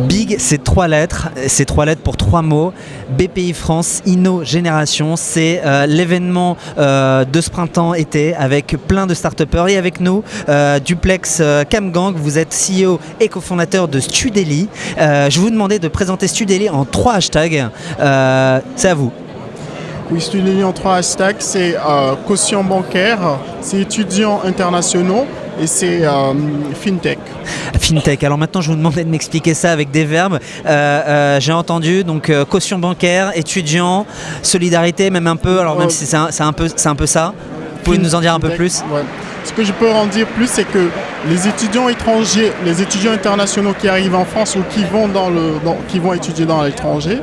Big, c'est trois lettres pour trois mots. BPI France Inno Génération, c'est l'événement de ce printemps-été avec plein de start-upers. Et avec nous, Duplex Camgang, vous êtes CEO et cofondateur de Studely. Je vous demandais de présenter Studely en 3 hashtags. C'est à vous. Oui, Studely en 3 hashtags, c'est quotient bancaire, c'est étudiants internationaux et c'est FinTech. FinTech. Alors maintenant, je vous demandais de m'expliquer ça avec des verbes. J'ai entendu donc caution bancaire, étudiant, solidarité, même un peu. Alors même si c'est un peu ça. Vous pouvez nous en dire un peu plus? Ouais. Ce que je peux en dire plus, c'est que les étudiants étrangers, les étudiants internationaux qui arrivent en France ou qui vont étudier dans l'étranger,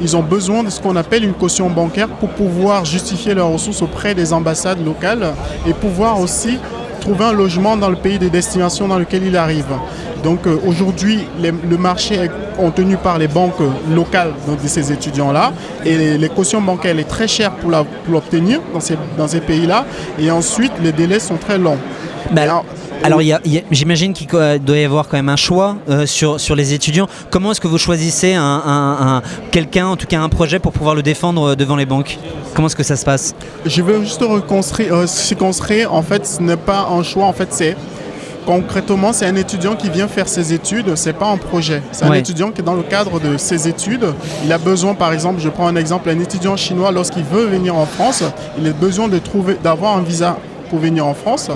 ils ont besoin de ce qu'on appelle une caution bancaire pour pouvoir justifier leurs ressources auprès des ambassades locales et pouvoir aussi trouver un logement dans le pays de destination dans lequel ils arrivent. Donc aujourd'hui, le marché est tenu par les banques locales donc, de ces étudiants-là et les cautions bancaires, elle est très chère pour l'obtenir dans ces pays-là et ensuite les délais sont très longs. Alors j'imagine qu'il doit y avoir quand même un choix sur les étudiants. Comment est-ce que vous choisissez quelqu'un, en tout cas un projet pour pouvoir le défendre devant les banques? Comment est-ce que ça se passe? Je veux juste reconstruire, en fait ce n'est pas un choix, en fait c'est concrètement c'est un étudiant qui vient faire ses études, c'est pas un projet. C'est un étudiant qui dans le cadre de ses études, il a besoin par exemple, je prends un exemple, un étudiant chinois lorsqu'il veut venir en France, il a besoin d'avoir un visa pour venir en France,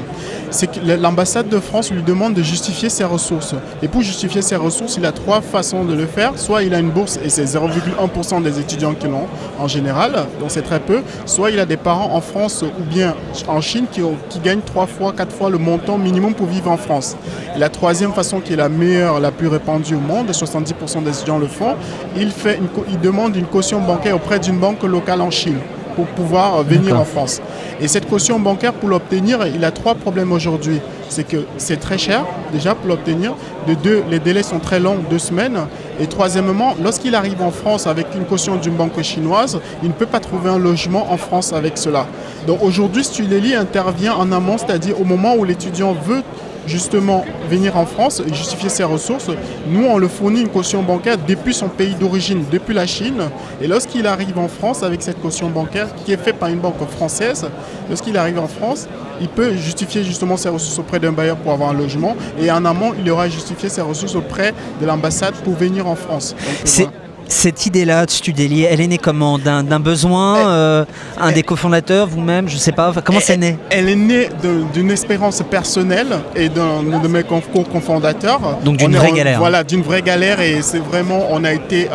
c'est que l'ambassade de France lui demande de justifier ses ressources. Et pour justifier ses ressources, il a 3 façons de le faire. Soit il a une bourse, et c'est 0,1% des étudiants qui l'ont en général, donc c'est très peu. Soit il a des parents en France ou bien en Chine qui gagnent 3 fois, 4 fois le montant minimum pour vivre en France. Et la troisième façon qui est la meilleure, la plus répandue au monde, 70% des étudiants le font, il demande une caution bancaire auprès d'une banque locale en Chine pour pouvoir venir en France. Et cette caution bancaire, pour l'obtenir, il a 3 problèmes aujourd'hui. C'est que c'est très cher, déjà, pour l'obtenir. De 2, les délais sont très longs, 2 semaines. Et troisièmement, lorsqu'il arrive en France avec une caution d'une banque chinoise, il ne peut pas trouver un logement en France avec cela. Donc aujourd'hui, Studely intervient en amont, c'est-à-dire au moment où l'étudiant veut justement venir en France et justifier ses ressources, nous on le fournit une caution bancaire depuis son pays d'origine, depuis la Chine. Et lorsqu'il arrive en France avec cette caution bancaire qui est faite par une banque française, lorsqu'il arrive en France, il peut justifier justement ses ressources auprès d'un bailleur pour avoir un logement. Et en amont, il aura justifié ses ressources auprès de l'ambassade pour venir en France. Donc, cette idée-là de Studely, elle est née comment? D'un besoin, un des cofondateurs, vous-même, je ne sais pas, comment c'est né? Elle est née d'une expérience personnelle et d'un de mes cofondateurs. Donc d'une vraie galère. Voilà, d'une vraie galère et c'est vraiment, on a été,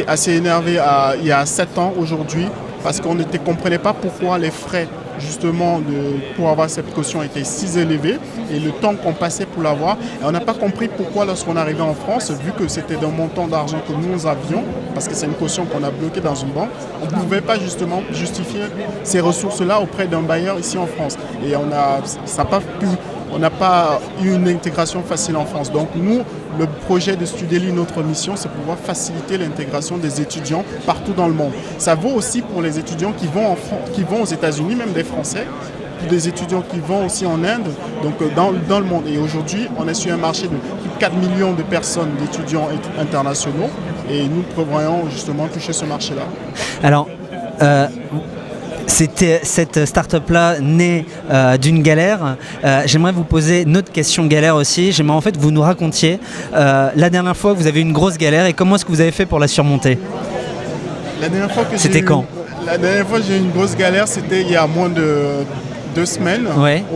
assez énervé il y a 7 ans aujourd'hui parce qu'on ne comprenait pas pourquoi les frais justement pour avoir cette caution était si élevé et le temps qu'on passait pour l'avoir. Et on n'a pas compris pourquoi lorsqu'on arrivait en France, vu que c'était d'un montant d'argent que nous avions, parce que c'est une caution qu'on a bloquée dans une banque, on ne pouvait pas justement justifier ces ressources-là auprès d'un bailleur ici en France. Et on n'a pas eu une intégration facile en France. Donc nous, le projet de Studely, notre mission, c'est pouvoir faciliter l'intégration des étudiants partout dans le monde. Ça vaut aussi pour les étudiants qui vont aux États-Unis, même des Français, pour des étudiants qui vont aussi en Inde, donc dans le monde. Et aujourd'hui, on est sur un marché de plus de 4 millions de personnes, d'étudiants internationaux, et nous prévoyons justement toucher ce marché-là. Alors, c'était cette start-up-là née d'une galère. J'aimerais vous poser une autre question galère aussi. J'aimerais en fait que vous nous racontiez la dernière fois que vous avez eu une grosse galère et comment est-ce que vous avez fait pour la surmonter? La dernière fois que c'était quand? La dernière fois que j'ai eu une grosse galère, c'était il y a moins de 2 semaines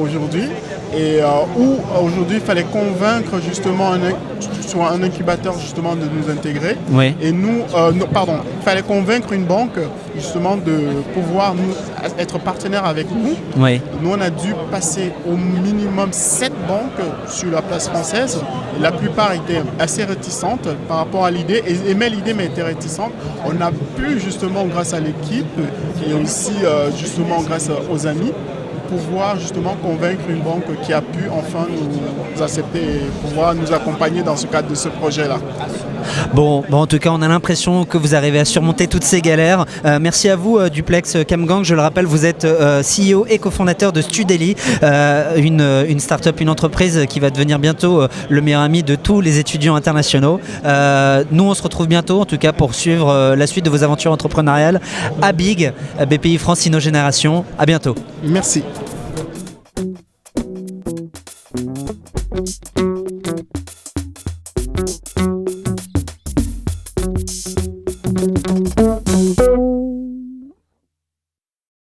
aujourd'hui. Et où aujourd'hui il fallait convaincre justement un incubateur justement de nous intégrer. Et nous, il fallait convaincre une banque justement de pouvoir être partenaire avec nous. Nous on a dû passer au minimum 7 banques sur la place française. Et la plupart étaient assez réticentes par rapport à l'idée, et aimaient l'idée mais étaient réticentes. On a pu justement grâce à l'équipe et aussi justement grâce aux amis pouvoir justement convaincre une banque qui a pu enfin nous accepter et pouvoir nous accompagner dans ce cadre de ce projet-là. Bon, en tout cas, on a l'impression que vous arrivez à surmonter toutes ces galères. Merci à vous, Duplex Camgang. Je le rappelle, vous êtes CEO et cofondateur de Studeli, une start-up, une entreprise qui va devenir bientôt le meilleur ami de tous les étudiants internationaux. Nous, on se retrouve bientôt, en tout cas, pour suivre la suite de vos aventures entrepreneuriales à Big, BPI France InnoGénération. À bientôt. Merci.